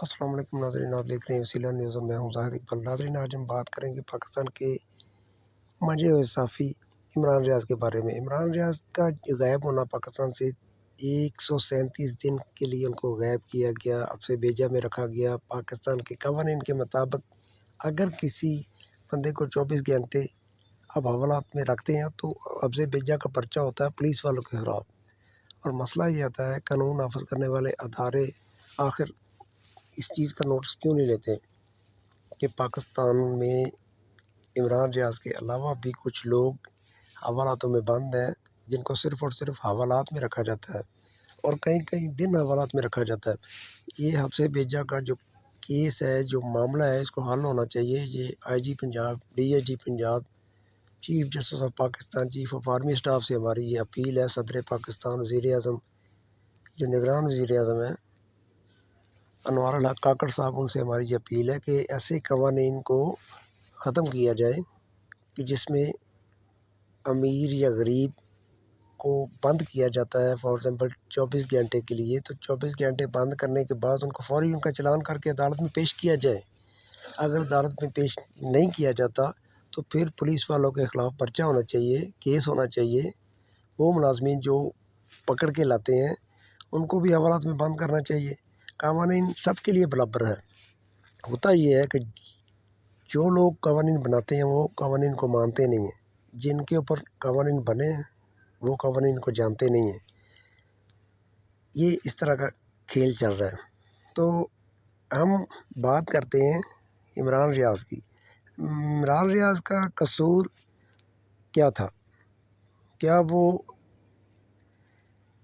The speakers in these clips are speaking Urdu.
السلام علیکم ناظرین، آپ دیکھ رہے ہیں وسیلہ نیوز اور میں ہوں زاہد اقبال۔ ناظرین، آج ہم بات کریں گے پاکستان کے منجھے ہوئے صحافی عمران ریاض کے بارے میں۔ عمران ریاض کا غائب ہونا پاکستان سے 137 دن کے لیے ان کو غائب کیا گیا، حبس بیجا میں رکھا گیا۔ پاکستان کے قوانین کے مطابق اگر کسی بندے کو 24 گھنٹے اب حوالات میں رکھتے ہیں تو حبس بیجا کا پرچہ ہوتا ہے پولیس والوں کے خلاف، اور مسئلہ یہ آتا ہے قانون نافذ کرنے والے ادارے آخر اس چیز کا نوٹس کیوں نہیں لیتے کہ پاکستان میں عمران ریاض کے علاوہ بھی کچھ لوگ حوالاتوں میں بند ہیں جن کو صرف اور صرف حوالات میں رکھا جاتا ہے، اور کئی کئی دن حوالات میں رکھا جاتا ہے۔ یہ حبس بیجا کا جو کیس ہے، جو معاملہ ہے، اس کو حل ہونا چاہیے۔ یہ I G Punjab, D S G Punjab, chief justice of Pakistan, chief of army staff سے ہماری یہ اپیل ہے۔ صدر پاکستان، وزیر اعظم، جو نگران وزیر اعظم ہیں انوار الحق کاکڑ صاحب، ان سے ہماری یہ اپیل ہے کہ ایسے قوانین کو ختم کیا جائے کہ جس میں امیر یا غریب کو بند کیا جاتا ہے، فار ایگزامپل 24 گھنٹے کے لیے، تو 24 گھنٹے بند کرنے کے بعد ان کو فوری ان کا چلان کر کے عدالت میں پیش کیا جائے۔ اگر عدالت میں پیش نہیں کیا جاتا تو پھر پولیس والوں کے خلاف پرچہ ہونا چاہیے، کیس ہونا چاہیے۔ وہ ملازمین جو پکڑ کے لاتے ہیں ان کو بھی حوالات میں بند کرنا چاہیے۔ قوانین سب کے لیے برابر ہے۔ ہوتا یہ ہے کہ جو لوگ قوانین بناتے ہیں وہ قوانین کو مانتے نہیں ہیں، جن کے اوپر قوانین بنے ہیں وہ قوانین کو جانتے نہیں ہیں۔ یہ اس طرح کا کھیل چل رہا ہے۔ تو ہم بات کرتے ہیں عمران ریاض کی۔ عمران ریاض کا قصور کیا تھا؟ کیا وہ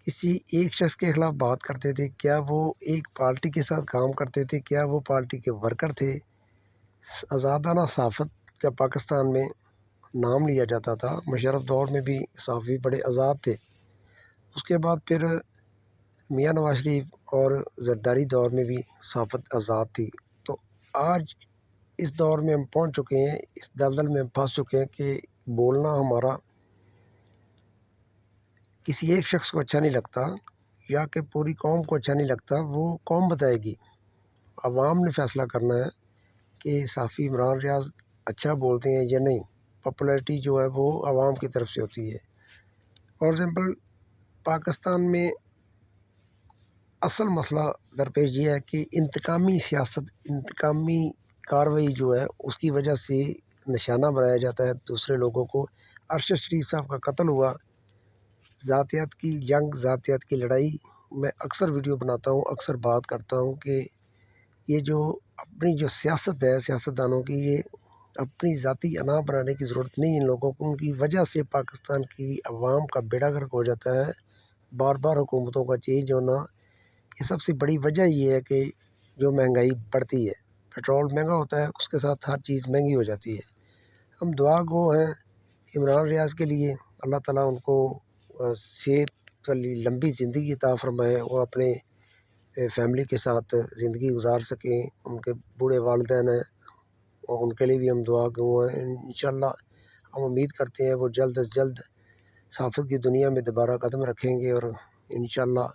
کسی ایک شخص کے خلاف بات کرتے تھے؟ کیا وہ ایک پارٹی کے ساتھ کام کرتے تھے؟ کیا وہ پارٹی کے ورکر تھے؟ آزادانہ صحافت کا پاکستان میں نام لیا جاتا تھا۔ مشرف دور میں بھی صحافی بڑے آزاد تھے، اس کے بعد پھر میاں نواز شریف اور زرداری دور میں بھی صحافت آزاد تھی۔ تو آج اس دور میں ہم پہنچ چکے ہیں، اس دلدل میں ہم پھنس چکے ہیں کہ بولنا ہمارا کسی ایک شخص کو اچھا نہیں لگتا یا کہ پوری قوم کو اچھا نہیں لگتا، وہ قوم بتائے گی۔ عوام نے فیصلہ کرنا ہے کہ صحافی عمران ریاض اچھا بولتے ہیں یا نہیں۔ پاپولیرٹی جو ہے وہ عوام کی طرف سے ہوتی ہے۔ فار ایگزامپل پاکستان میں اصل مسئلہ درپیش یہ ہے کہ انتقامی سیاست، انتقامی کارروائی جو ہے اس کی وجہ سے نشانہ بنایا جاتا ہے دوسرے لوگوں کو۔ ارشد شریف صاحب کا قتل ہوا، ذاتیات کی جنگ، ذاتیات کی لڑائی۔ میں اکثر ویڈیو بناتا ہوں، اکثر بات کرتا ہوں کہ یہ جو اپنی جو سیاست ہے سیاستدانوں کی، یہ اپنی ذاتی انا بنانے کی ضرورت نہیں ان لوگوں کو۔ ان کی وجہ سے پاکستان کی عوام کا بیڑا غرق ہو جاتا ہے۔ بار بار حکومتوں کا چینج ہونا، یہ سب سے بڑی وجہ یہ ہے کہ جو مہنگائی بڑھتی ہے، پیٹرول مہنگا ہوتا ہے، اس کے ساتھ ہر چیز مہنگی ہو جاتی ہے۔ ہم دعا گو ہیں عمران ریاض کے لیے، اللہ تعالیٰ ان کو صحت والی لمبی زندگی عطا فرمائے، وہ اپنے فیملی کے ساتھ زندگی گزار سکیں۔ ان کے بوڑھے والدین ہیں اور ان کے لیے بھی ہم دعا گو ہیں۔ انشاءاللہ ہم امید کرتے ہیں وہ جلد از جلد صحافت کی دنیا میں دوبارہ قدم رکھیں گے، اور انشاءاللہ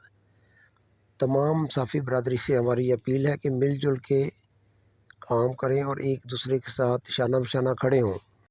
تمام صحافی برادری سے ہماری اپیل ہے کہ مل جل کے کام کریں اور ایک دوسرے کے ساتھ شانہ بشانہ کھڑے ہوں۔